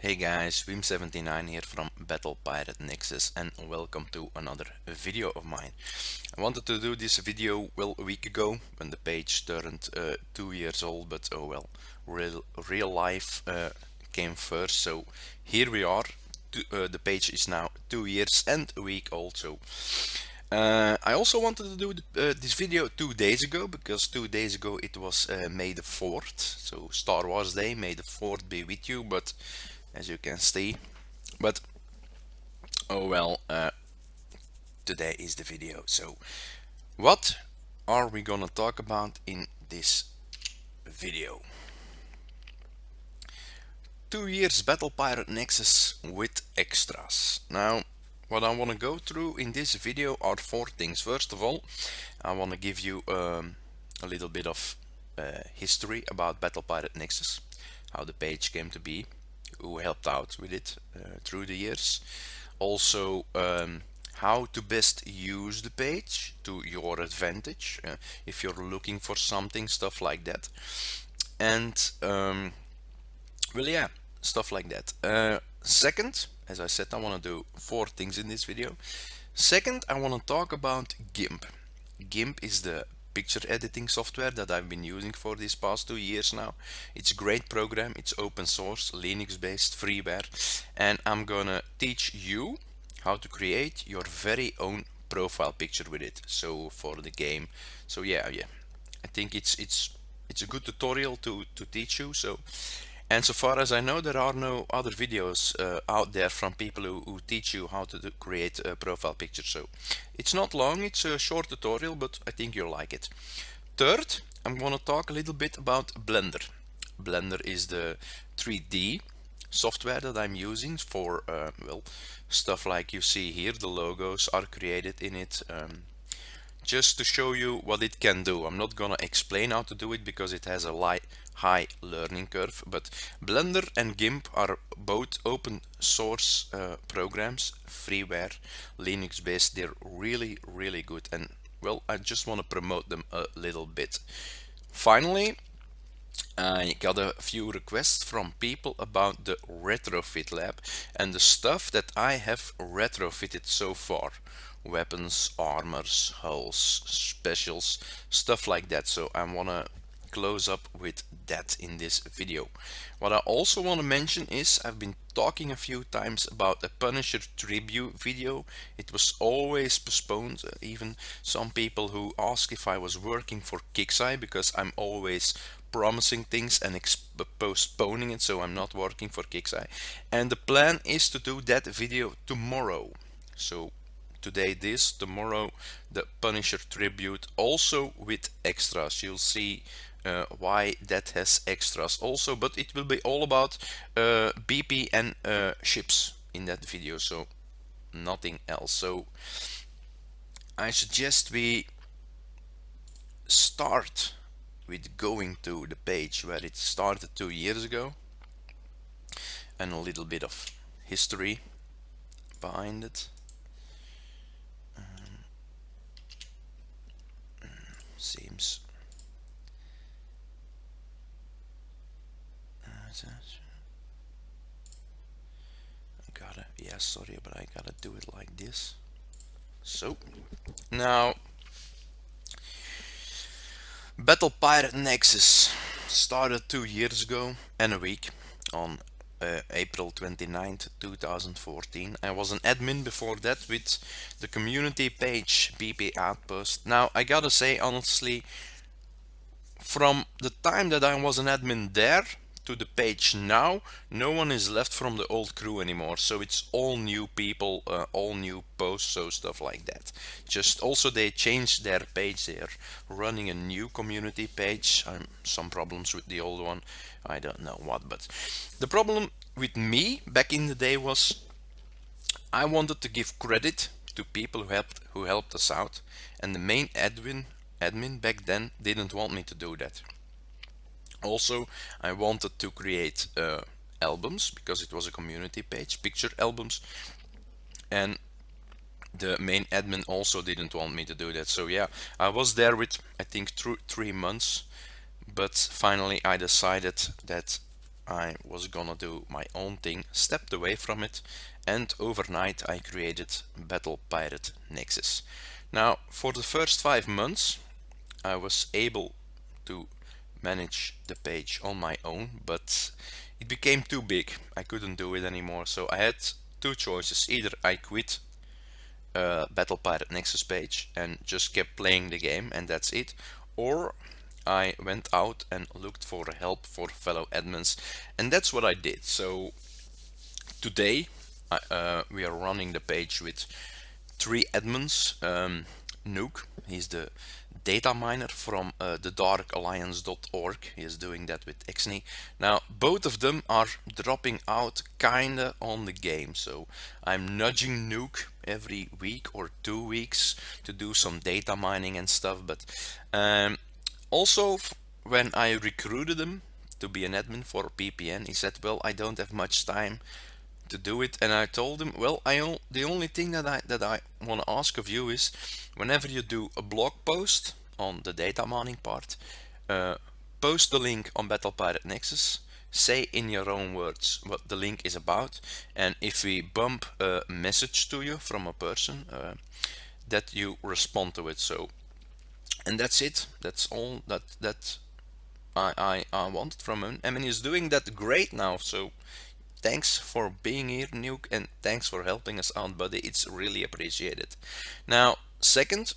Hey guys, Wim79 here from Pirates Nexus and welcome to another video of mine. I wanted to do this video a week ago when the page turned 2 years old, but oh well, real life came first, so here we are. The page is now 2 years and a week old, so I also wanted to do this video 2 days ago because 2 days ago it was May the 4th, so Star Wars Day. May the 4th be with you, but as you can see, but oh well, today is the video. So what are we gonna talk about in this video? 2 years Pirates Nexus with extras. Now what I want to go through in this video are four things. First of all, I want to give you a little bit of history about Pirates Nexus, how the page came to be, who helped out with it through the years. Also, how to best use the page to your advantage if you're looking for something, stuff like that. And well, yeah, stuff like that. Second, as I said, I want to do four things in this video. Second, I want to talk about GIMP. GIMP is the picture editing software that I've been using for these past 2 years now. It's a great program, it's open source, Linux based, freeware, and I'm gonna teach you how to create your very own profile picture with it, so for the game. So yeah, I think it's a good tutorial to teach you. And so far as I know, there are no other videos out there from people who teach you how to create a profile picture. So it's not long, it's a short tutorial, but I think you'll like it. Third, I'm going to talk a little bit about Blender. Blender is the 3D software that I'm using for, well, stuff like you see here. The logos are created in it. Just to show you what it can do. I'm not gonna explain how to do it because it has a high learning curve, but Blender and GIMP are both open source programs, freeware, Linux based. They're really good, and well, I just want to promote them a little bit. Finally, I got a few requests from people about the retrofit lab and the stuff that I have retrofitted so far. Weapons, armors, hulls, specials, stuff like that. So I want to close up with that in this video. What I also want to mention is I've been talking a few times about a Punisher tribute video. It was always postponed. Even some people who ask if I was working for Kixeye, because I'm always promising things and postponing it, so I'm not working for Kixeye. And the plan is to do that video tomorrow. So today this, tomorrow the Punisher tribute, also with extras. You'll see why that has extras also, but it will be all about BPN ships in that video, so nothing else. So I suggest we start with going to the page where it started 2 years ago and a little bit of history behind it. Seems yeah, sorry, but I gotta do it like this. So now Pirates Nexus started 2 years ago and a week on April 29th 2014. I was an admin before that with the community page BP Outpost. Now I gotta say honestly, from the time that I was an admin there to the page now, no one is left from the old crew anymore, so it's all new people, all new posts, so stuff like that. Just also they changed their page, they're running a new community page. Some problems with the old one, I don't know what, but the problem with me back in the day was I wanted to give credit to people who helped us out, and the main admin back then didn't want me to do that. Also, I wanted to create albums because it was a community page, picture albums, and the main admin also didn't want me to do that. So yeah, I was there with I think 3 months, but finally I decided that I was gonna do my own thing, stepped away from it, and overnight I created Battle Pirate Nexus. Now, for the first 5 months, I was able to manage the page on my own, but it became too big. I couldn't do it anymore, so I had two choices. Either I quit Battle Pirate Nexus page and just kept playing the game and that's it, or I went out and looked for help for fellow admins, and that's what I did. So today we are running the page with three admins. Nuke, he's the data miner from the darkalliance.org. He is doing that with Exney. Now, both of them are dropping out kinda on the game, so I'm nudging Nuke every week or 2 weeks to do some data mining and stuff. But also, when I recruited him to be an admin for BPN, he said, "Well, I don't have much time to do it," and I told him, "Well, the only thing that I want to ask of you is, whenever you do a blog post on the data mining part, post the link on Battle Pirate Nexus, say in your own words what the link is about, and if we bump a message to you from a person, that you respond to it." So, and that's it. That's all that I wanted from him. I mean, he's doing that great now. So thanks for being here, Nuke, and thanks for helping us out, buddy. It's really appreciated. Now, second,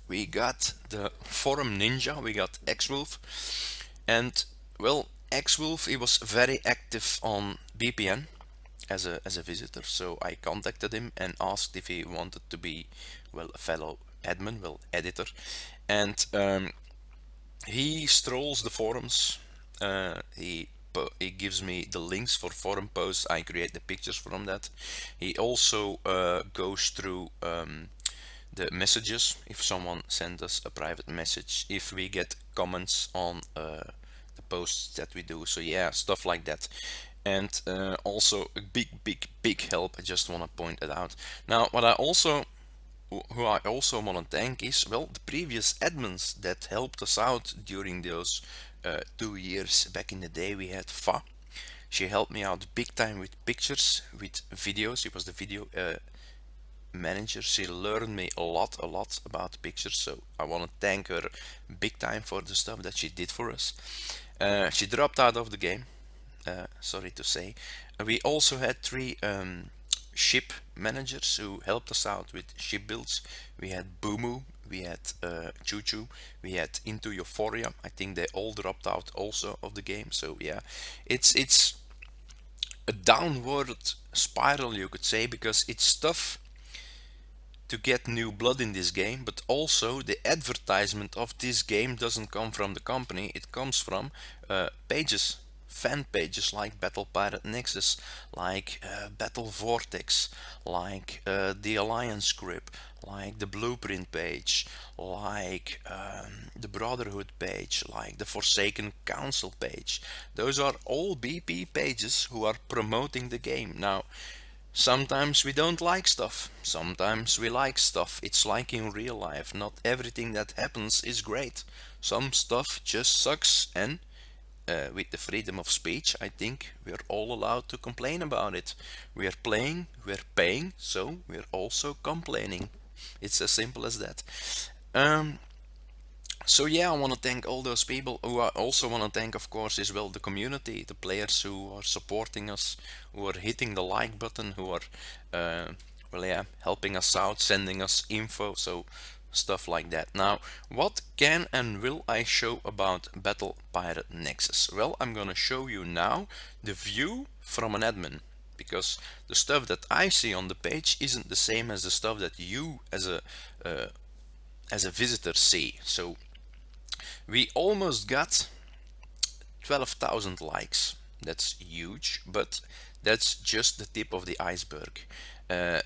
we got the forum ninja. We got Xwolf, and well, Xwolf, he was very active on BPN as a visitor. So I contacted him and asked if he wanted to be, well, a fellow admin, well, editor, and he strolls the forums. He gives me the links for forum posts. I create the pictures from that. He also goes through the messages if someone sends us a private message, if we get comments on the posts that we do. So yeah, stuff like that. And also a big help. I just want to point it out. Now, who I also want to thank is, well, the previous admins that helped us out during those 2 years. Back in the day, we had Fa. She helped me out big time with pictures, with videos. She was the video manager. She learned me a lot about pictures. So I want to thank her big time for the stuff that she did for us. She dropped out of the game, sorry to say. We also had three ship managers who helped us out with ship builds. We had Boomoo, we had Choo Choo, we had Into Euphoria. I think they all dropped out also of the game. So yeah, it's a downward spiral, you could say, because it's tough to get new blood in this game, but also the advertisement of this game doesn't come from the company. It comes from pages, fan pages like Battle Pirate Nexus, like Battle Vortex, like the Alliance Grip, like the Blueprint page, like the Brotherhood page, like the Forsaken Council page. Those are all BP pages who are promoting the game. Now, sometimes we don't like stuff, sometimes we like stuff. It's like in real life, not everything that happens is great. Some stuff just sucks, and with the freedom of speech, I think we're all allowed to complain about it. We're playing, we're paying, so we're also complaining. It's as simple as that. So yeah, I want to thank all those people. Who I also want to thank, of course, is, well, the community, the players who are supporting us, who are hitting the like button, who are, well, yeah, helping us out, sending us info, so stuff like that. Now, what can and will I show about Battle Pirate Nexus? Well, I'm gonna show you now the view from an admin, because the stuff that I see on the page isn't the same as the stuff that you as a visitor see. So we almost got 12,000 likes. That's huge, but that's just the tip of the iceberg.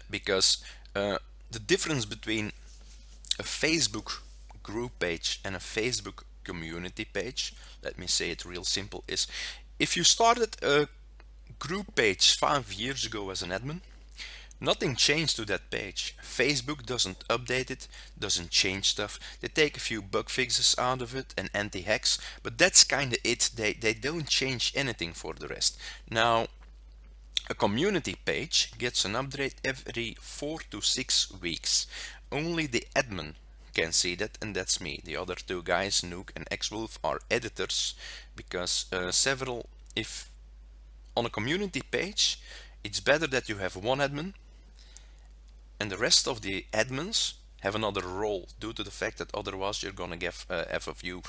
Because the difference between a Facebook group page and a Facebook community page, let me say it real simple, is if you started a group page 5 years ago as an admin, Nothing changed to that page. Facebook doesn't update it, doesn't change stuff. They take a few bug fixes out of it and anti-hacks, but that's kind of it. They don't change anything for the rest. Now, a community page gets an update every 4 to 6 weeks. Only the admin can see that, and that's me. The other two guys, Nuke and Xwolf, are editors because if on a community page, it's better that you have one admin and the rest of the admins have another role, due to the fact that otherwise you're gonna have a few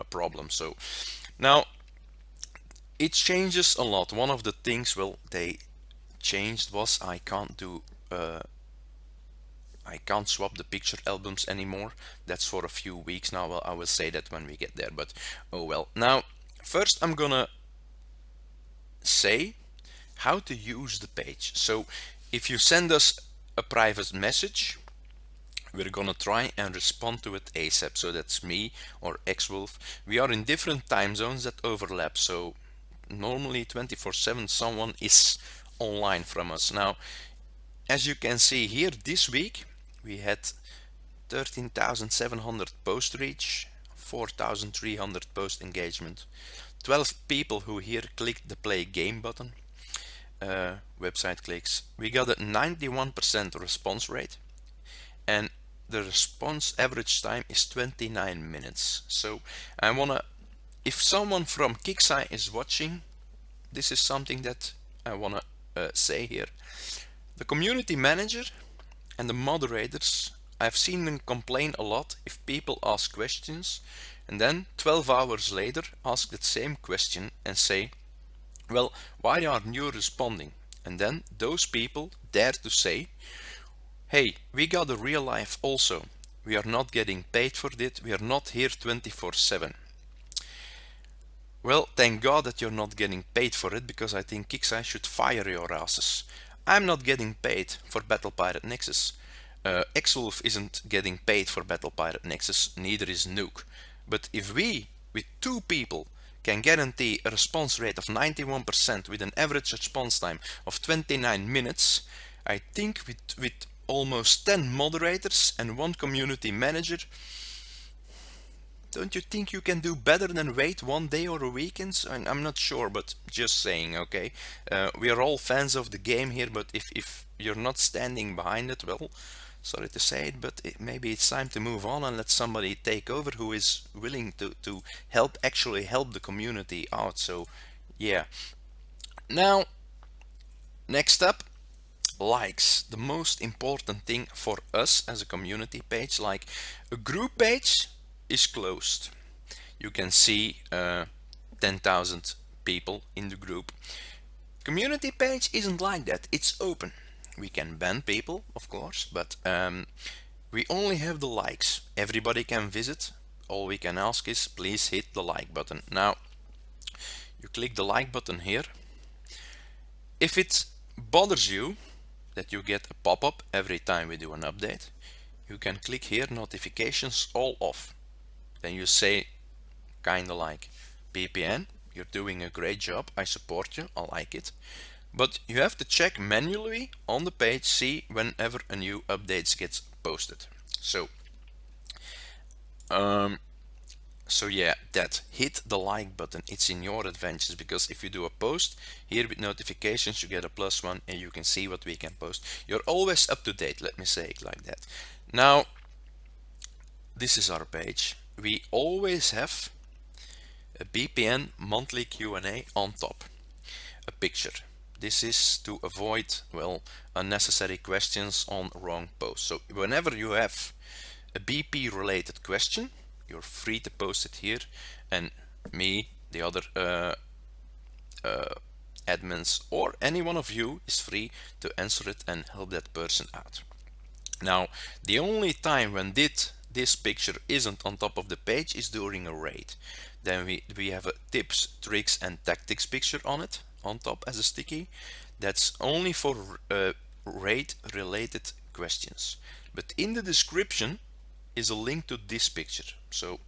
problems. So now it changes a lot. One of the things, well, they changed was I can't swap the picture albums anymore. That's for a few weeks now. Well, I will say that when we get there, but oh well. Now first I'm gonna say how to use the page. So if you send us a private message, we're gonna try and respond to it ASAP. So that's me or Xwolf. We are in different time zones that overlap, so normally 24/7 someone is online from us. Now, as you can see here, this week we had 13,700 post reach, 4,300 post engagement, 12 people who here clicked the play game button, website clicks. We got a 91% response rate, and the response average time is 29 minutes. So I wanna, if someone from KickSci is watching, this is something that I wanna say here. The community manager and the moderators, I've seen them complain a lot if people ask questions and then 12 hours later ask that same question and say, well, why aren't you responding? And then those people dare to say, hey, we got a real life also. We are not getting paid for it. We are not here 24/7. Well, thank God that you're not getting paid for it, because I think KickSci should fire your asses. I'm not getting paid for Battle Pirate Nexus. Xwolf isn't getting paid for Battle Pirate Nexus, neither is Nuke. But if we, with 2 people, can guarantee a response rate of 91% with an average response time of 29 minutes, I think with almost 10 moderators and 1 community manager, don't you think you can do better than wait 1 day or a weekend? I'm not sure, but just saying, okay? We are all fans of the game here, but if you're not standing behind it, well, sorry to say it, but maybe it's time to move on and let somebody take over who is willing to actually help the community out. So yeah. Now, next up, likes. The most important thing for us as a community page. Like, a group page is closed. You can see 10,000 people in the group. Community page isn't like that. It's open. We can ban people, of course, but we only have the likes. Everybody can visit. All we can ask is please hit the like button. Now, you click the like button here. If it bothers you that you get a pop-up every time we do an update, you can click here, notifications all off. Then you say, kinda like, BPN, you're doing a great job, I support you, I like it. But you have to check manually on the page, see whenever a new update gets posted. So yeah, that hit the like button. It's in your advantage, because if you do a post here with notifications, you get a +1 and you can see what we can post. You're always up to date, let me say it like that. Now, this is our page. We always have a BPN monthly Q&A on top, a picture. This is to avoid, well, unnecessary questions on wrong posts. So whenever you have a BP related question, you're free to post it here, and me, the other admins, or any one of you is free to answer it and help that person out. Now, the only time when this picture isn't on top of the page is during a raid. Then we have a tips, tricks and tactics picture on it, on top as a sticky. That's only for raid related questions. But in the description is a link to this picture. So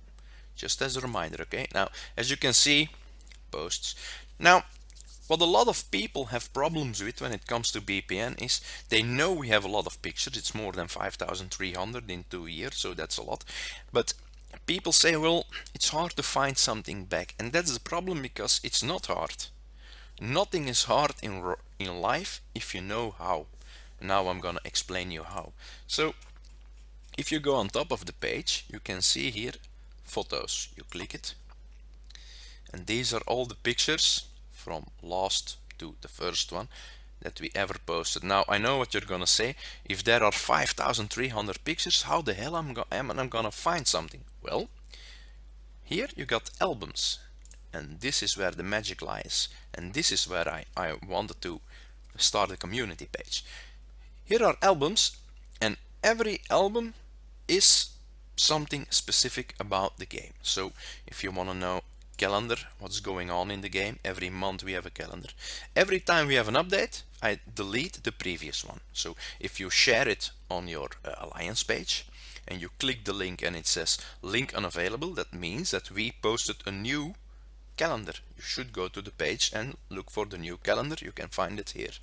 just as a reminder, okay? Now, as you can see, posts. Now, What a lot of people have problems with when it comes to BPN is they know we have a lot of pictures. It's more than 5,300 in 2 years, so that's a lot. But people say, well, it's hard to find something back. And that's the problem, because it's not hard. Nothing is hard in life if you know how. Now I'm gonna explain you how. So if you go on top of the page, you can see here photos. You click it, and these are all the pictures from last to the first one that we ever posted. Now I know what you're gonna say. If there are 5,300 pictures, how the hell am I gonna find something? Well, here you got albums, and this is where the magic lies, and this is where I wanted to start a community page. Here are albums, and every album is something specific about the game. So if you want to know calendar, what's going on in the game, every month we have a calendar. Every time we have an update, I delete the previous one. So if you share it on your Alliance page and you click the link and it says link unavailable, that means that we posted a new calendar. You should go to the page and look for the new calendar. You can find it here.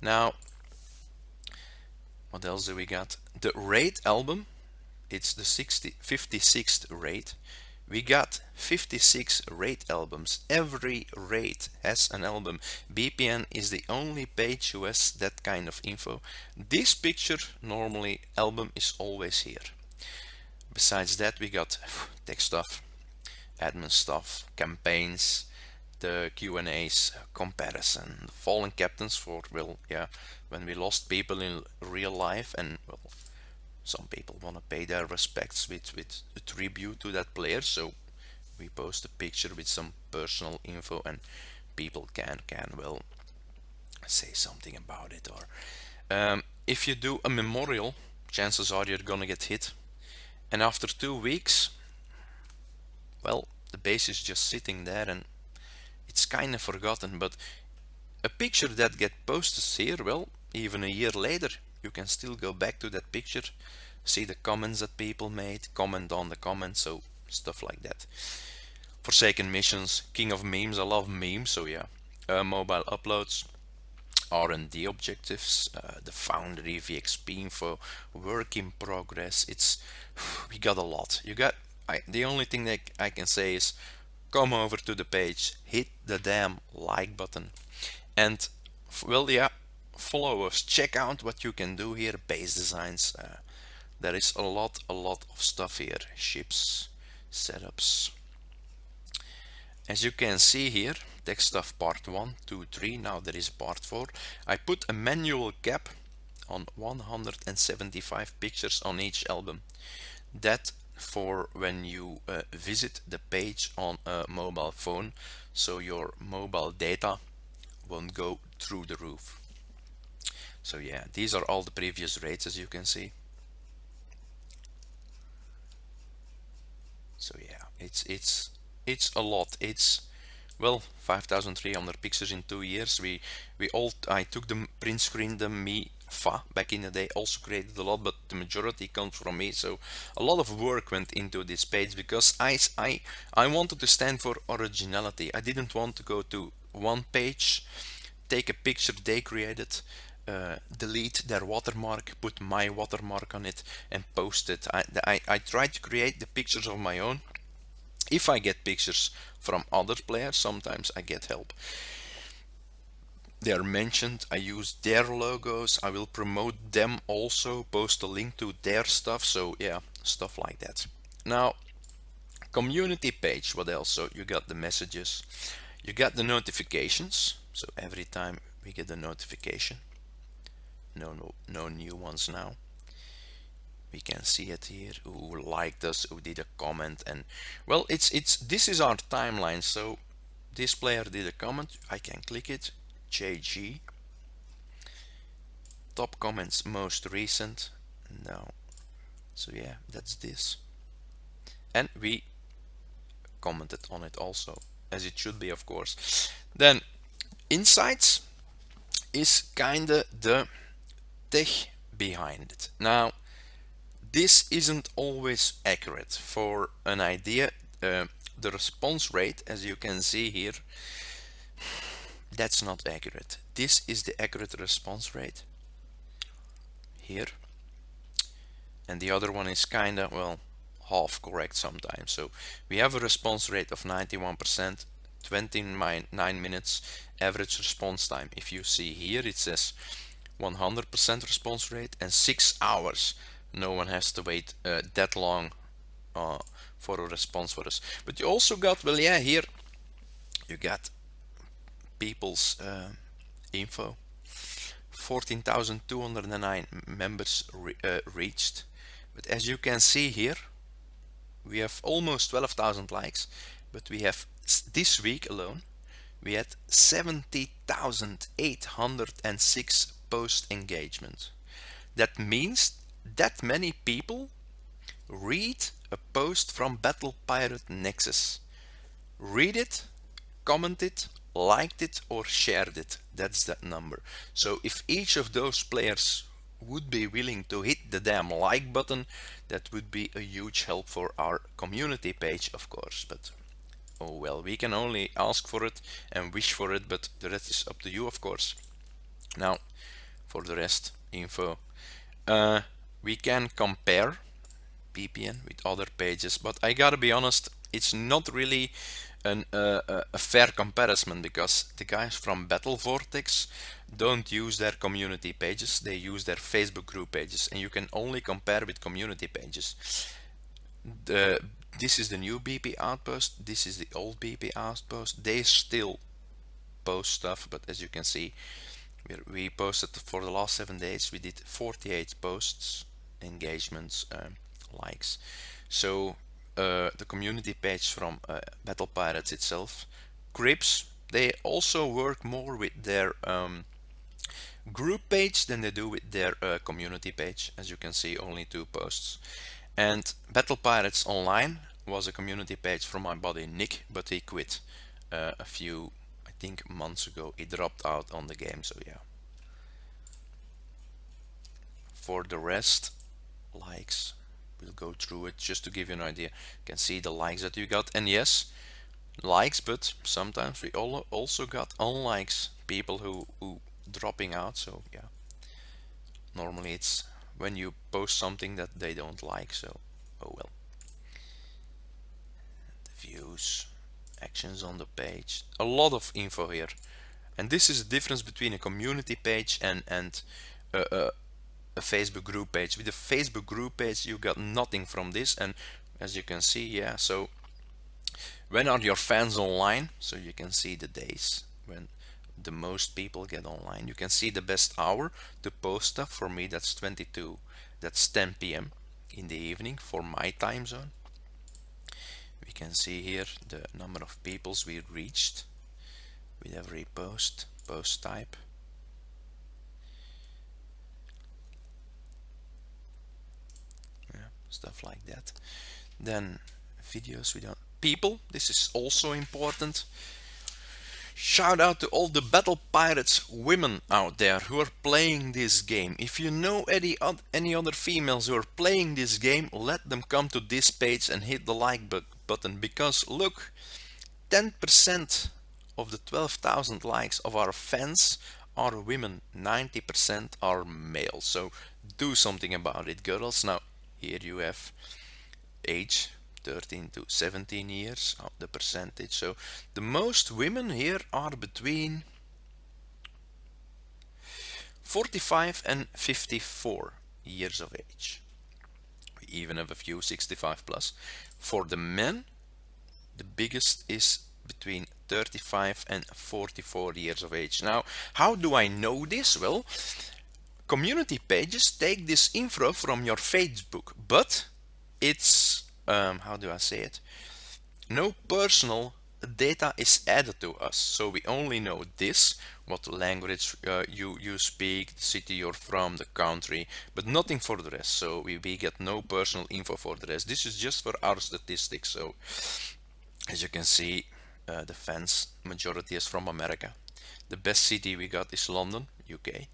Now, what else do we got? The raid album, it's the 56th raid. We got 56 raid albums. Every raid has an album. BPN is the only page who has that kind of info. This picture, normally album is always here. Besides that, we got tech stuff, admin stuff, campaigns, the Q&As, comparison, fallen captains for, well, yeah, when we lost people in real life, and well, some people want to pay their respects with a tribute to that player, so we post a picture with some personal info and people can well say something about it. Or if you do a memorial, chances are you're gonna get hit, and after 2 weeks, well, the base is just sitting there and it's kind of forgotten. But a picture that get posted here, well, even a year later, you can still go back to that picture, see the comments that people made, comment on the comments, so stuff like that. Forsaken missions, king of memes, I love memes, so yeah. Mobile uploads, R&D objectives, the Foundry, VXP info, work in progress. It's, we got a lot. The only thing that I can say is come over to the page, hit the damn like button, and well, yeah, follow us, check out what you can do here. Base designs, there is a lot of stuff here. Ships, setups. As you can see here, tech stuff part 1, 2, 3, now there is part 4. I put a manual cap on 175 pictures on each album. That for when you visit the page on a mobile phone, so your mobile data won't go through the roof. So yeah, these are all the previous rates, as you can see. So yeah, it's a lot. It's, well, 5,300 pictures in 2 years. I took the print screen, the me fa back in the day, also created a lot, but the majority comes from me. So a lot of work went into this page because I wanted to stand for originality. I didn't want to go to one page, take a picture they created, delete their watermark, put my watermark on it, and post it. I tried to create the pictures of my own. If I get pictures from other players, sometimes I get help. They are mentioned, I use their logos, I will promote them also, post a link to their stuff, so yeah, stuff like that. Now, community page, what else? So you got the messages, you got the notifications, so every time we get a notification, no new ones now. We can see it here, who liked us, who did a comment, and well, this is our timeline. So this player did a comment, I can click it, JG, top comments most recent, no, so yeah, that's this, and we commented on it also, as it should be, of course. Then insights is kinda the tech behind it. Now, this isn't always accurate. For an idea, the response rate, as you can see here, That's not accurate. This is the accurate response rate here, and the other one is kinda, well, half correct sometimes. So we have a response rate of 91%, 29 minutes average response time. If you see here, it says 100% response rate and 6 hours. No one has to wait that long for a response for us. But you also got, well, yeah, here you got people's info. 14,209 members reached. But as you can see here, we have almost 12,000 likes, but we have this week alone, we had 70,806 post engagement. That means that many people read a post from Battle Pirate Nexus. Read it, comment it, liked it, or shared it. That's that number. So if each of those players would be willing to hit the damn like button, that would be a huge help for our community page, of course. But oh well, we can only ask for it and wish for it, but the rest is up to you, of course. Now, for the rest info, we can compare BPN with other pages, but I gotta be honest, it's not really a fair comparison, because the guys from Battle Vortex don't use their community pages, they use their Facebook group pages, and you can only compare with community pages. This is the new BP outpost, this is the old BP outpost. They still post stuff, but as you can see, we posted for the last 7 days, we did 48 posts, engagements, likes. So the community page from Battle Pirates itself, Crips, they also work more with their group page than they do with their community page. As you can see, only 2 posts. And Battle Pirates Online was a community page from my buddy Nick, but he quit a few, I think, months ago. He dropped out on the game, so yeah. For the rest, likes, we'll go through it just to give you an idea. You can see the likes that you got, and yes, likes, but sometimes we also got unlikes, people who dropping out. So yeah, normally it's when you post something that they don't like, so oh well. The views, actions on the page, a lot of info here, and this is the difference between a community page and a Facebook group page. With a Facebook group page you got nothing from this, and as you can see, yeah, so when are your fans online? So you can see the days when the most people get online. You can see the best hour to post stuff. For me, that's 22, that's 10 p.m. in the evening for my time zone. We can see here the number of peoples we reached with every post type. Yeah, stuff like that. Then videos, we don't people, this is also important. Shout out to all the Battle Pirates women out there who are playing this game. If you know any other females who are playing this game, let them come to this page and hit the like button, because look, 10% of the 12,000 likes of our fans are women, 90% are male. So do something about it, girls. Now here you have age 13 to 17 years, the percentage. So the most women here are between 45 and 54 years of age. We even have a few 65 plus. For the men, the biggest is between 35 and 44 years of age. Now, how do I know this? Well, community pages take this info from your Facebook, but it's how do I say it? No personal data is added to us, so we only know this, what language you speak, the city you're from, the country, but nothing for the rest. So we get no personal info for the rest. This is just for our statistics. So as you can see, the fans majority is from America. The best city we got is London, UK.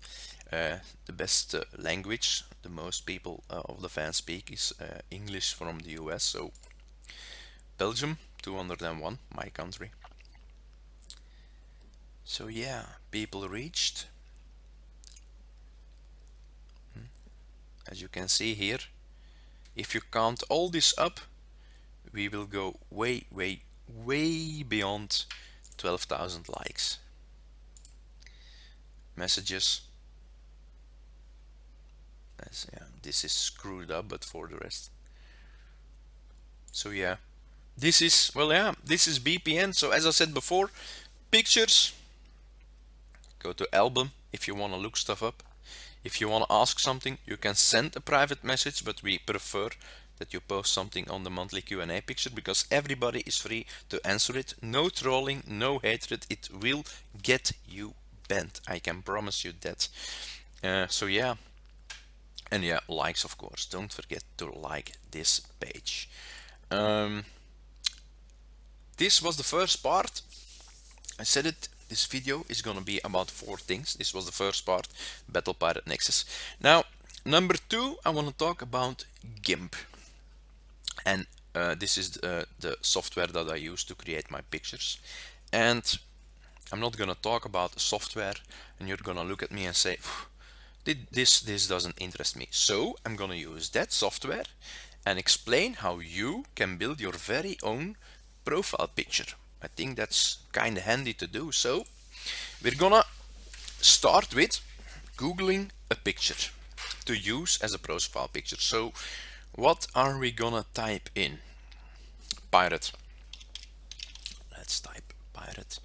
The best language, the most people of the fans speak, is English from the US. So Belgium, 201, my country. So yeah, people reached. As you can see here, if you count all this up, we will go way, way, way beyond 12,000 likes. Messages. Yeah, this is screwed up, but for the rest. So yeah, this is, well, yeah, this is BPN. So as I said before, pictures, go to album if you want to look stuff up. If you want to ask something, you can send a private message, but we prefer that you post something on the monthly Q&A picture, because everybody is free to answer it. No trolling, no hatred. It will get you banned. I can promise you that. So yeah. And yeah, likes, of course. Don't forget to like this page. This was the first part. I said it, this video is gonna be about 4 things. This was the first part, Battle Pirate Nexus. Now, number 2, I want to talk about GIMP. And this is the software that I use to create my pictures. And I'm not gonna talk about the software and you're gonna look at me and say, this doesn't interest me. So I'm gonna use that software and explain how you can build your very own profile picture. I think that's kind of handy to do. So we're gonna start with Googling a picture to use as a profile picture. So what are we gonna type in? Pirate. Let's type Pirate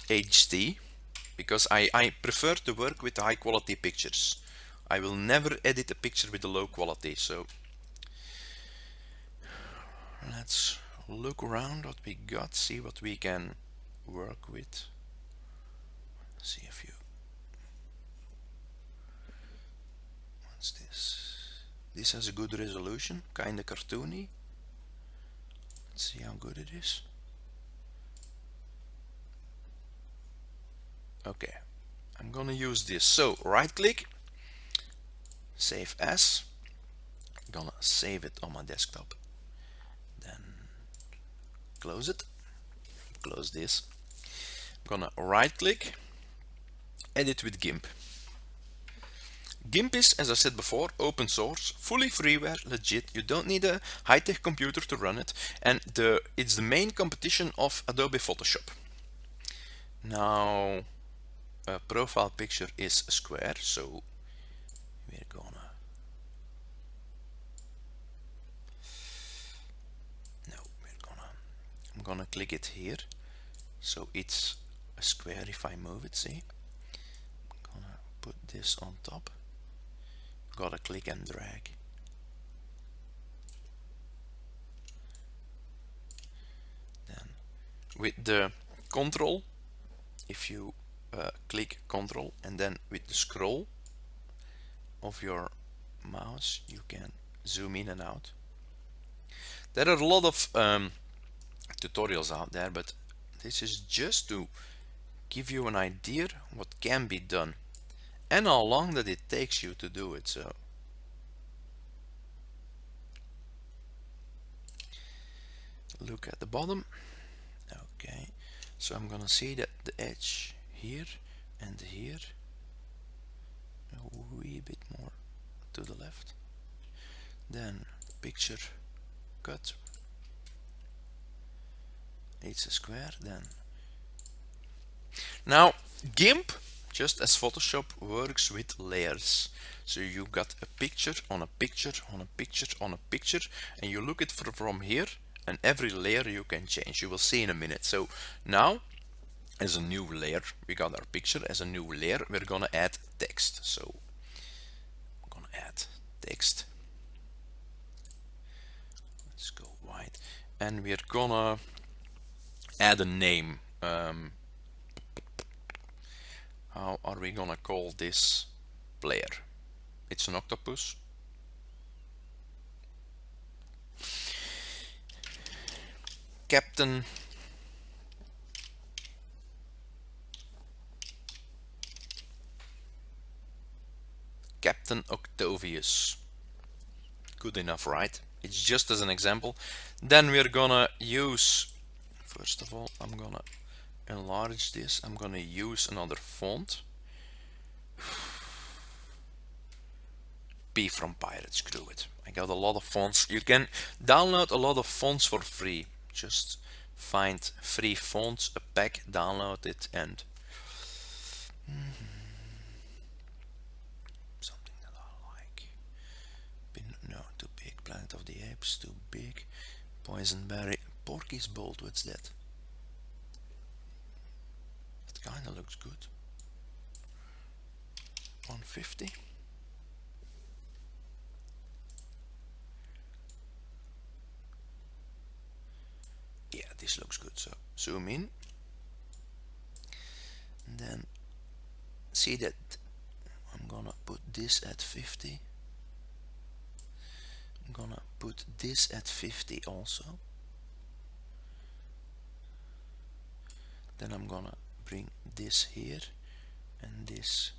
HD, because I prefer to work with high quality pictures. I will never edit a picture with a low quality. So let's look around what we got, see what we can work with. See if you, what's this? This has a good resolution, kinda cartoony. Let's see how good it is. Okay, I'm gonna use this. So right click, save as. I'm gonna save it on my desktop. Then close it, close this. I'm gonna right click, edit with GIMP. GIMP is, as I said before, open source, fully freeware, legit. You don't need a high-tech computer to run it, and it's the main competition of Adobe Photoshop. Now, a profile picture is a square, so I'm gonna click it here, so it's a square. If I move it, see, I'm gonna put this on top. Gotta click and drag. Then with the control, if you click control and then with the scroll of your mouse, you can zoom in and out. There are a lot of tutorials out there, but this is just to give you an idea what can be done and how long that it takes you to do it. So look at the bottom. Okay, so I'm gonna see that the edge here and here, a wee bit more to the left, then picture cut, it's a square. Then now GIMP, just as Photoshop, works with layers. So you got a picture on a picture on a picture on a picture, and you look at from here, and every layer you can change. You will see in a minute. So now, as a new layer, we got our picture. As a new layer, we're gonna add text. So I'm gonna add text. Let's go white, and we're gonna add a name. How are we gonna call this player? It's an octopus. Captain Octavius. Good enough, right? It's just as an example. Then we're gonna use, first of all, I'm gonna enlarge this. I'm gonna use another font. P from Pirates, screw it. I got a lot of fonts. You can download a lot of fonts for free. Just find free fonts, a pack, download it, and something that I like. No, too big. Planet of the Apes, too big. Poisonberry. Porky's Bold, what's that? It kinda looks good. 150. Yeah, this looks good. So zoom in. And then see that I'm gonna put this at 50. I'm gonna put this at 50 also. Then I'm gonna bring this here and this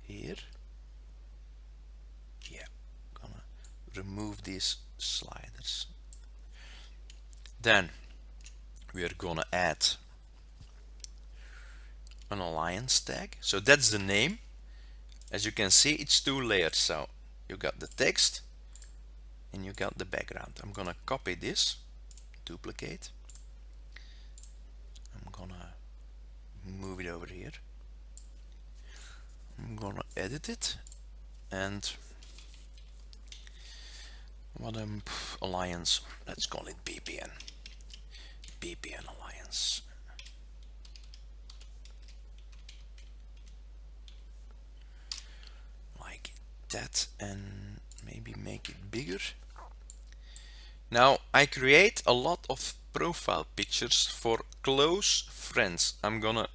here. Yeah, gonna remove these sliders. Then we are gonna add an alliance tag. So that's the name. As you can see, it's 2 layers. So you got the text and you got the background. I'm gonna copy this, duplicate. I'm gonna move it over here. I'm gonna edit it, and what alliance, let's call it BPN. BPN alliance. Like that, and maybe make it bigger. Now I create a lot of profile pictures for close friends. I'm gonna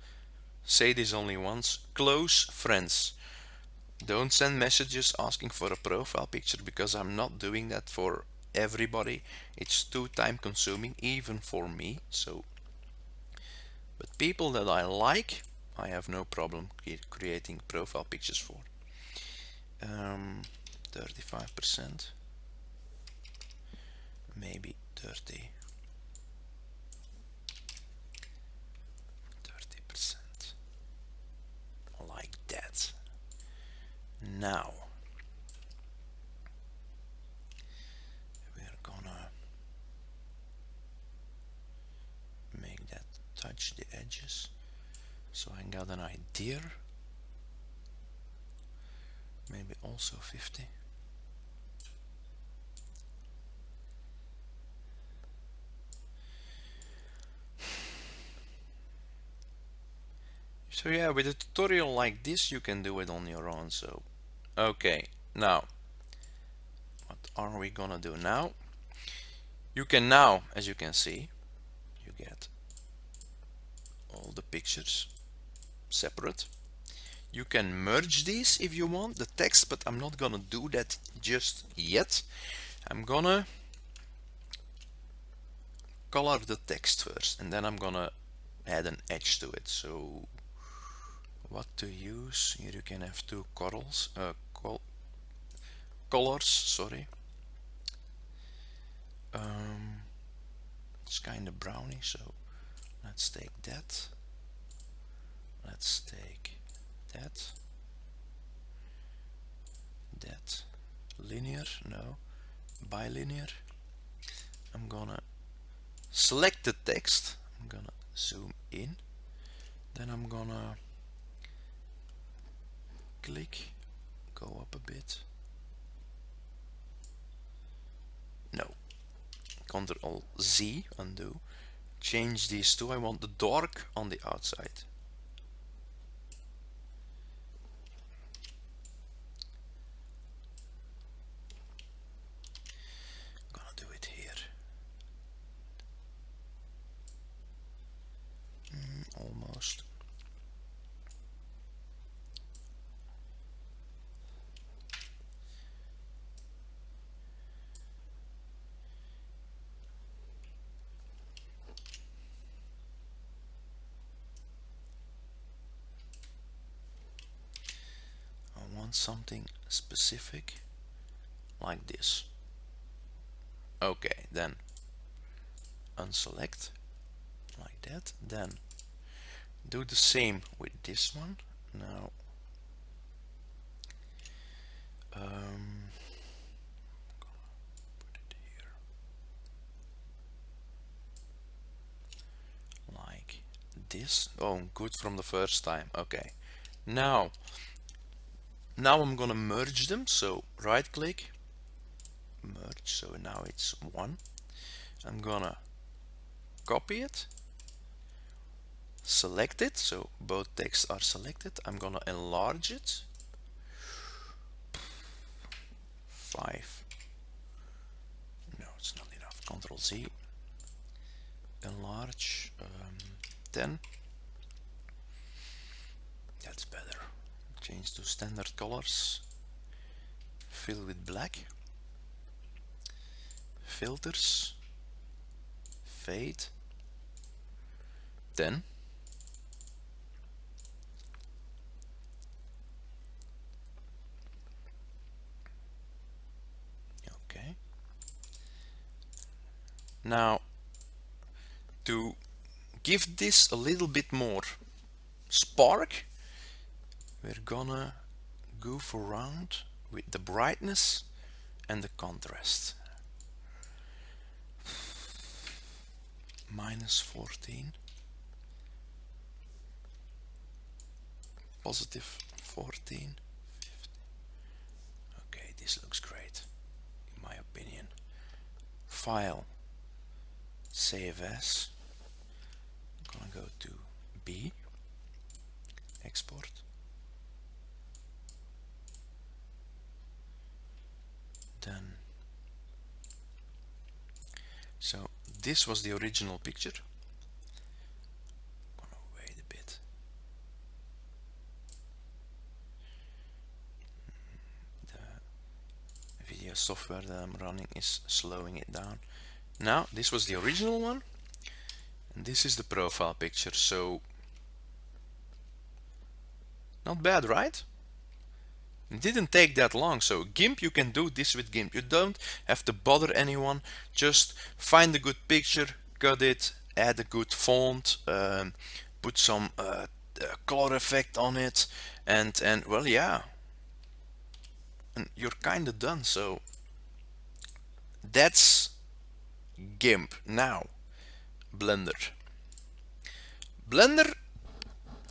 say this only once: close friends. Don't send messages asking for a profile picture, because I'm not doing that for everybody. It's too time consuming, even for me. So, but people that I like, I have no problem creating profile pictures for. 35%, maybe 30%. Like that. Now we're gonna make that touch the edges, so I got an idea. Maybe also 50. So yeah, with a tutorial like this you can do it on your own. So okay, now what are we gonna do now? You can now, as you can see, you get all the pictures separate. You can merge these if you want, the text, but I'm not gonna do that just yet. I'm gonna color the text first, and then I'm gonna add an edge to it. So what to use? Here you can have 2 colors, sorry. It's kind of browny, so let's take that. Let's take that. That. Linear, no. Bilinear. I'm gonna select the text. I'm gonna zoom in. Then I'm gonna click, go up a bit. No. Ctrl Z, undo. Change these two. I want the dark on the outside. I'm gonna do it here. Almost. Something specific like this. Okay, then unselect like that. Then Do the same with this one. Now put it here like this. Oh, good from the first time. Okay, now I'm gonna merge them. So right click, merge, so now it's one. I'm gonna copy it, select it, so both texts are selected. I'm gonna enlarge it 5. No, it's not enough. Control Z, enlarge 10. That's better. Change to standard colors, fill with black, filters, fade 10. Okay. Now to give this a little bit more spark, we're gonna goof around with the brightness and the contrast. -14, +14, 50. Okay, this looks great in my opinion. File, save as. I'm gonna go to B, export. Then, so this was the original picture. I'm gonna wait a bit. The video software that I'm running is slowing it down. Now, this was the original one, and this is the profile picture. So, not bad, right? It didn't take that long. So GIMP, you can do this with GIMP. You don't have to bother anyone. Just find a good picture, cut it, add a good font, put some color effect on it, and well, yeah, and you're kind of done. So that's GIMP. Now Blender.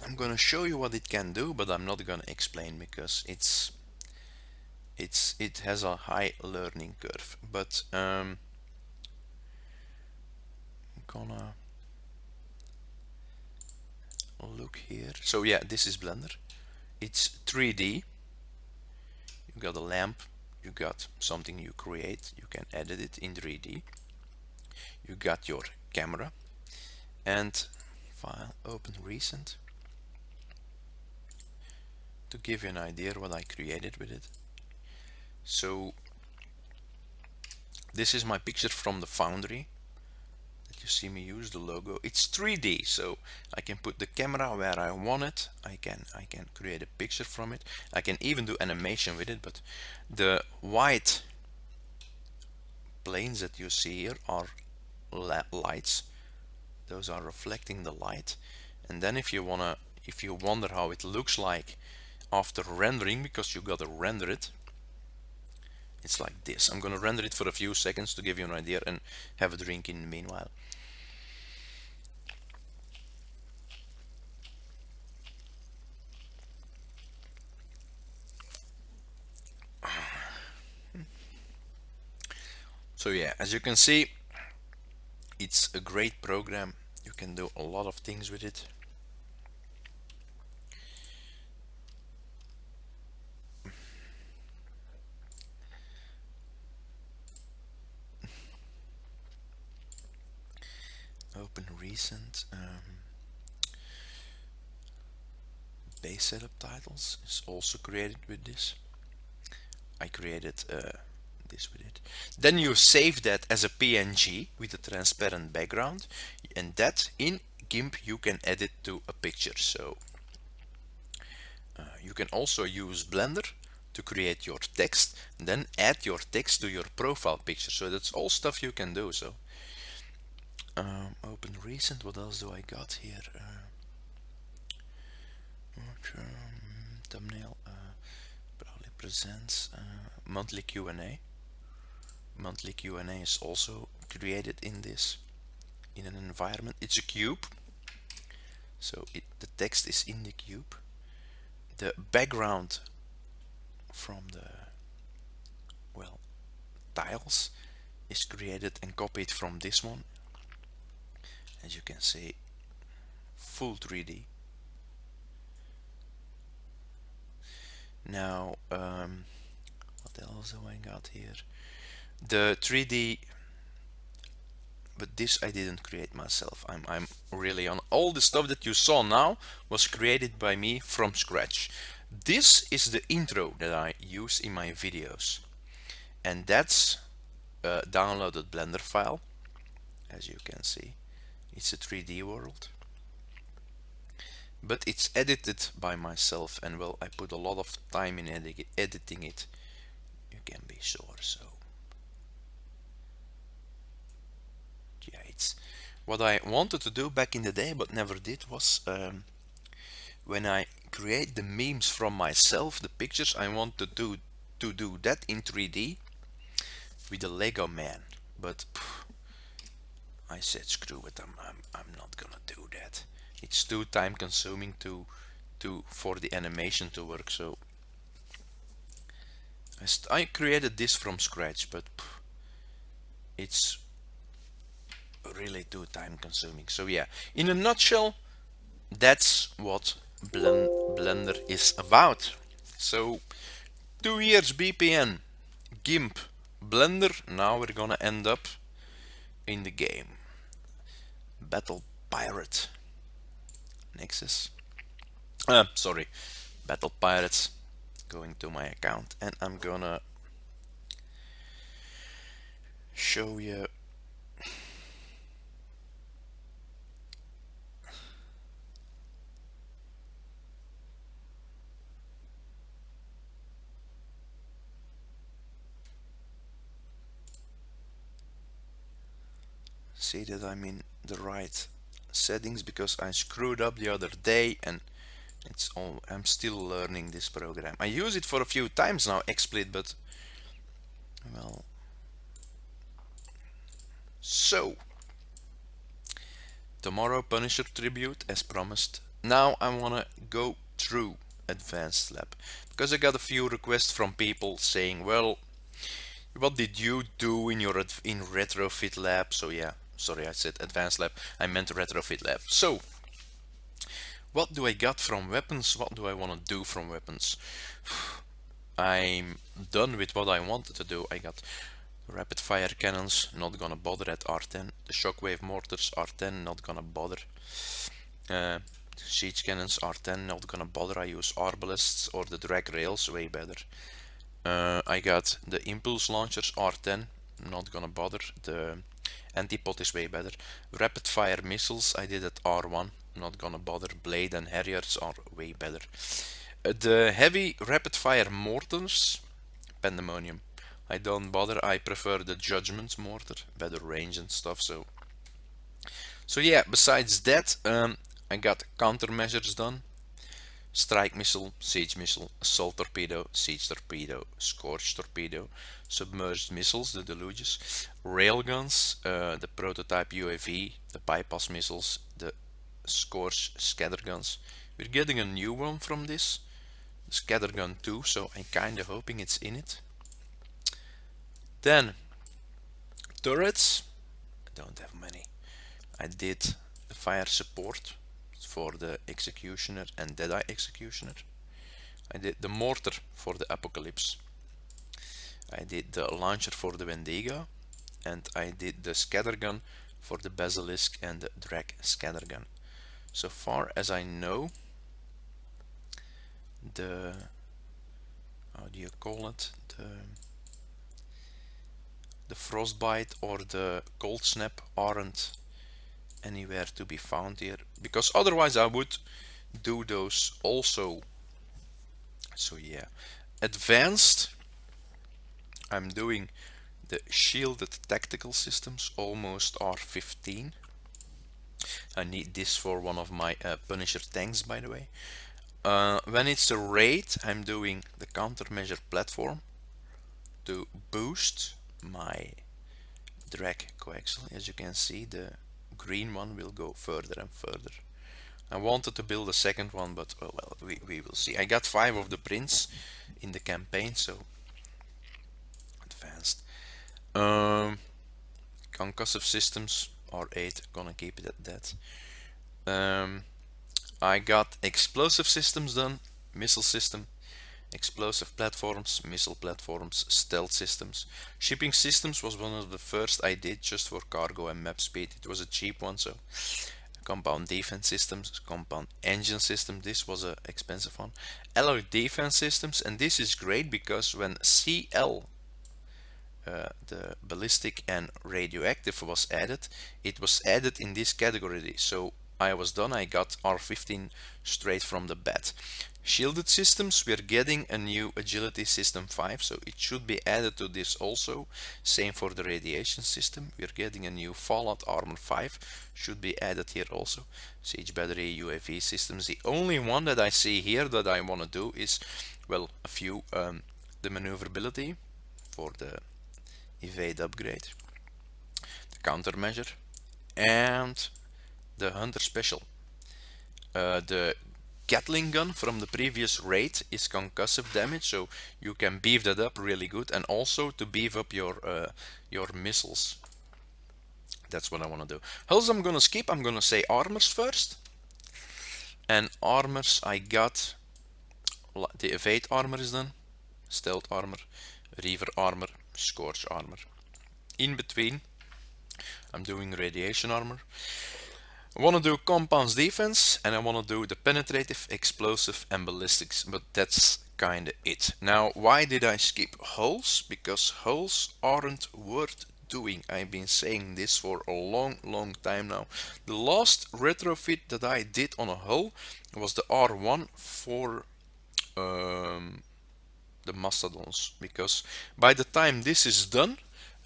I'm gonna show you what it can do, but I'm not gonna explain because it has a high learning curve. But I'm gonna look here. So yeah, this is Blender. It's 3D. You got a lamp, you got something you create, you can edit it in 3D. You got your camera, and file, open recent, to give you an idea what I created with it. So this is my picture from the Foundry that you see me use, the logo. It's 3D, so I can put the camera where I want it. I can create a picture from it. I can even do animation with it, but the white planes that you see here are lights. Those are reflecting the light. And then if you wonder how it looks like after rendering, because you gotta render it, it's like this. I'm gonna render it for a few seconds to give you an idea and have a drink in the meanwhile. So yeah, as you can see, it's a great program. You can do a lot of things with it. Open recent. Base setup titles is also created with this. I created this with it. Then you save that as a PNG with a transparent background, and that in GIMP you can edit to a picture. So you can also use Blender to create your text, then add your text to your profile picture. So that's all stuff you can do. So open recent. What else do I got here? thumbnail probably presents monthly Q&A. Monthly Q&A is also created in this, in an environment. It's a cube, so the text is in the cube. The background from the, well, tiles is created and copied from this one. As you can see, full 3D. Now, what else do I got here? The 3D, but this I didn't create myself. I'm really on all the stuff that you saw now was created by me from scratch. This is the intro that I use in my videos, and that's a downloaded Blender file. As you can see, it's a 3D world, but it's edited by myself, and well, I put a lot of time in editing it, you can be sure. So yeah, it's what I wanted to do back in the day but never did was when I create the memes from myself, the pictures, I want to do that in 3D with a Lego man, but I said screw it, I'm not gonna do that. It's too time consuming for the animation to work. So I created this from scratch, but it's really too time consuming. So yeah, in a nutshell, that's what Blender is about. So 2 years BPN, GIMP, Blender. Now we're gonna end up in the game. Battle Pirate Nexus. Sorry, Battle Pirates. Going to my account, and I'm gonna show you see that I'm in the right settings, because I screwed up the other day and it's all, I'm still learning this program. I use it for a few times now, XSplit, but well, so tomorrow Punisher tribute as promised. Now I wanna go through Advanced Lab, because I got a few requests from people saying, well, what did you do in your Retrofit Lab? So yeah, sorry, I said Advanced Lab, I meant Retrofit Lab. So what do I got from weapons? What do I want to do from weapons? I'm done with what I wanted to do. I got rapid fire cannons, not gonna bother at R10. The shockwave mortars, R10, not gonna bother. Siege cannons, R10, not gonna bother. I use arbalists or the drag rails, way better. I got the impulse launchers, R10, not gonna bother. The antipod is way better. Rapid fire missiles, I did at R1, not gonna bother. Blade and Harriers are way better. The heavy rapid fire mortars, Pandemonium, I don't bother. I prefer the Judgment mortar, better range and stuff. So yeah, besides that, I got countermeasures done. Strike missile, siege missile, assault torpedo, siege torpedo, scorch torpedo, submerged missiles, the deluges, railguns, the prototype UAV, the bypass missiles, the scorch scatterguns. We're getting a new one from this, the scattergun 2, so I'm kinda hoping it's in it. Then turrets, I don't have many. I did the fire support for the Executioner and Deadeye Executioner. I did the mortar for the Apocalypse. I did the launcher for the Wendigo, and I did the scattergun for the Basilisk and the Drag scattergun. So far as I know, the, how do you call it, the frostbite or the cold snap aren't anywhere to be found here, because otherwise I would do those also. So yeah, advanced, I'm doing the shielded tactical systems, almost R15. I need this for one of my Punisher tanks, by the way. when it's a raid, I'm doing the countermeasure platform to boost my drag coaxial. As you can see, the green one will go further and further. I wanted to build a second one, but oh well, we will see. I got 5 of the prints in the campaign, so advanced. Concussive systems are 8, gonna keep it at that. I got explosive systems done, missile system, explosive platforms, missile platforms, stealth systems. Shipping systems was one of the first I did just for cargo and map speed. It was a cheap one, so compound defense systems, compound engine system, this was a expensive one. Alloy defense systems, and this is great because when CL, the ballistic and radioactive, was added, it was added in this category. So I was done, I got R15 straight from the bat. Shielded systems, we're getting a new agility system 5, so it should be added to this also. Same for the radiation system, we're getting a new fallout armor 5, should be added here also. Siege battery, UAV systems. The only one that I see here that I want to do is, well, a few, the maneuverability for the evade upgrade, the countermeasure, and the hunter special. The Gatling gun from the previous raid is concussive damage, so you can beef that up really good, and also to beef up your missiles. That's what I want to do. Hulls I'm gonna skip. I'm gonna say armors first. And armors, I got the evade armor is done, stealth armor, reaver armor, scorch armor. In between, I'm doing radiation armor. I want to do compounds defense, and I want to do the penetrative, explosive, and ballistics, but that's kinda it. Now, why did I skip hulls? Because hulls aren't worth doing. I've been saying this for a long time now. The last retrofit that I did on a hull was the R1 for the mastodons, because by the time this is done,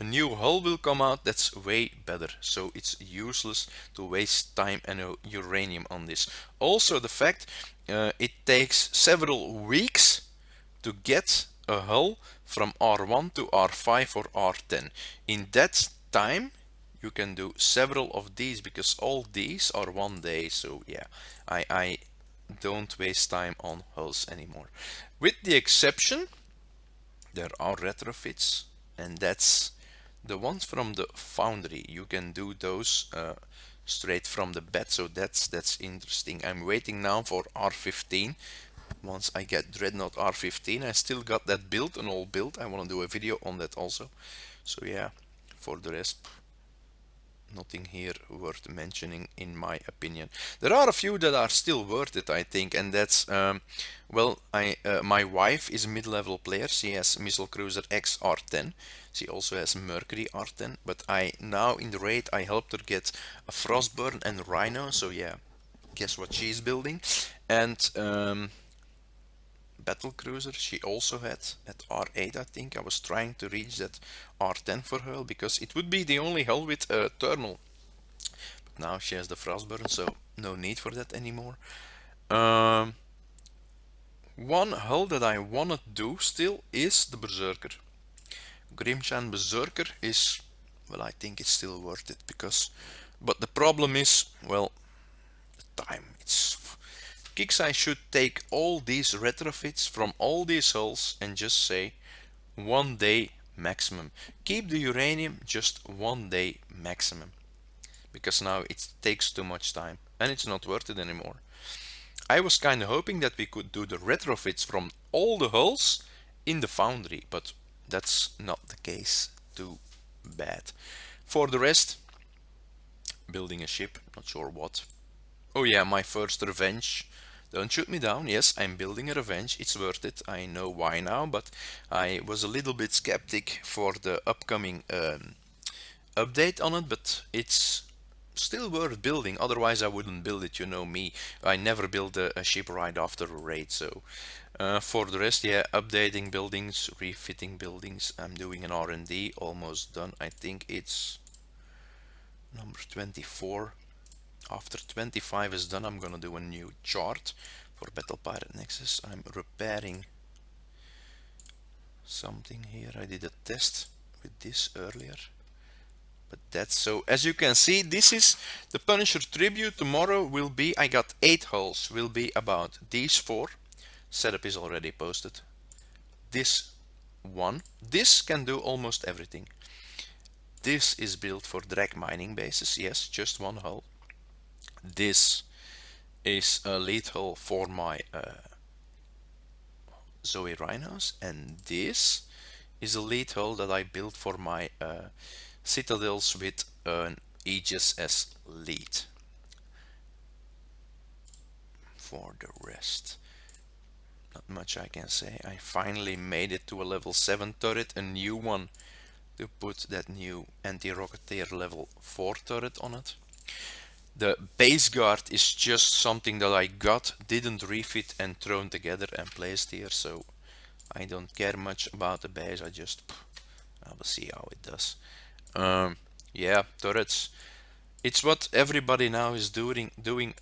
a new hull will come out that's way better, so it's useless to waste time and uranium on this. Also, the fact it takes several weeks to get a hull from R1 to R5 or R10. In that time you can do several of these, because all these are 1 day, so yeah, I don't waste time on hulls anymore. With the exception, there are retrofits, and that's the ones from the foundry. You can do those straight from the bed, so that's interesting. I'm waiting now for R15. Once I get Dreadnought R15, I still got that build, an old build. I want to do a video on that also. So yeah, for the rest, nothing here worth mentioning in my opinion. There are a few that are still worth it, I think, and that's well, my wife is a mid-level player. She has Missile Cruiser X R10. She also has Mercury R10, but I now in the raid I helped her get a Frostburn and Rhino, so yeah, guess what she's building. And battle cruiser she also had at R8, I think. I was trying to reach that R10 for her because it would be the only hull with a thermal, but now she has the Frostburn, so no need for that anymore. One hull that I wanna do still is the Berserker. Grimshan Berserker is, well, I think it's still worth it, because, but the problem is, well, the time. It's Kixeye should take all these retrofits from all these hulls and just say 1 day maximum. Keep the uranium just 1 day maximum, because now it takes too much time and it's not worth it anymore. I was kind of hoping that we could do the retrofits from all the hulls in the foundry, but that's not the case. Too bad. For the rest, building a ship, not sure what. Oh yeah, my first revenge. Don't shoot me down. Yes, I'm building a revenge. It's worth it. I know why now, but I was a little bit skeptic for the upcoming update on it, but it's still worth building. Otherwise I wouldn't build it, you know me. I never build a ship right after a raid. So for the rest, yeah, updating buildings, refitting buildings. I'm doing an R&D, almost done. I think it's number 24. After 25 is done, I'm gonna do a new chart for Battle Pirate Nexus. I'm repairing something here. I did a test with this earlier, but that's so. As you can see, this is the Punisher tribute. Tomorrow will be, I got 8 hulls, will be about these 4. Setup is already posted. This one, this can do almost everything. This is built for drag mining bases, yes, just 1 hull. This is a lead hull for my Zoe Rhinos, and this is a lead hull that I built for my citadels with an Aegis as lead. For the rest, not much I can say. I finally made it to a level 7 turret, a new one, to put that new anti-rocketeer level 4 turret on it. The base guard is just something that I got, didn't refit, and thrown together and placed here, so I don't care much about the base. I will see how it does. Yeah, turrets. It's what everybody now is doing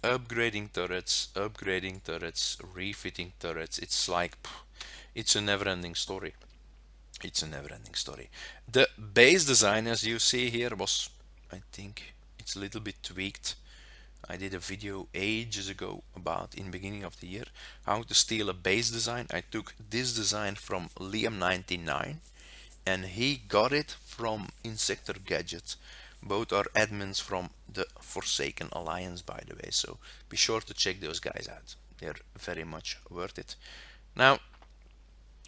upgrading turrets, refitting turrets. It's like, it's a never-ending story. It's a never-ending story. The base design, as you see here, was, I think, it's a little bit tweaked. I did a video ages ago about, in beginning of the year, how to steal a base design. I took this design from Wim79, and he got it from Insector Gadgets. Both are admins from the Forsaken Alliance, by the way, so be sure to check those guys out. They're very much worth it. Now,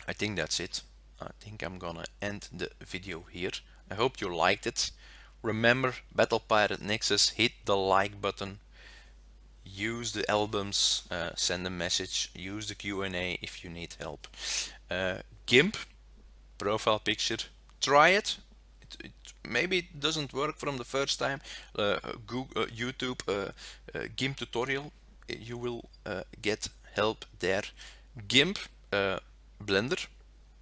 I think that's it. I think I'm gonna end the video here. I hope you liked it. Remember, Battle Pirate Nexus, hit the like button, use the albums, send a message, use the Q&A if you need help. GIMP, profile picture, try it. Maybe it doesn't work from the first time. Google, YouTube, GIMP tutorial, you will get help there. GIMP, Blender.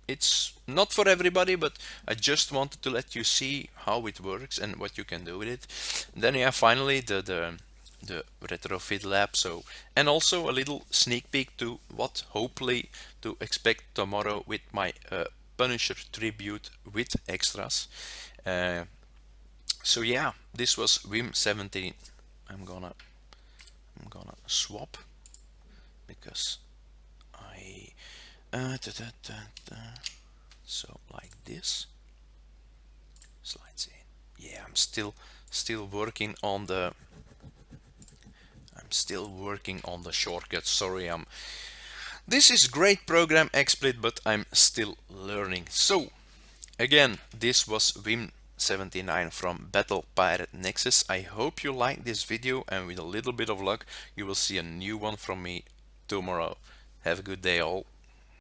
It's not for everybody, but I just wanted to let you see how it works and what you can do with it. And then yeah, finally the retrofit lab. So, and also a little sneak peek to what hopefully to expect tomorrow with my Punisher tribute with extras. So yeah, this was Wim79. I'm gonna swap because I so like this slides in. Yeah, I'm still working on the shortcuts. Sorry, this is great program XSplit, but I'm still learning. So again, this was Wim79 from Battle Pirate Nexus. I hope you liked this video, and with a little bit of luck you will see a new one from me tomorrow. Have a good day all.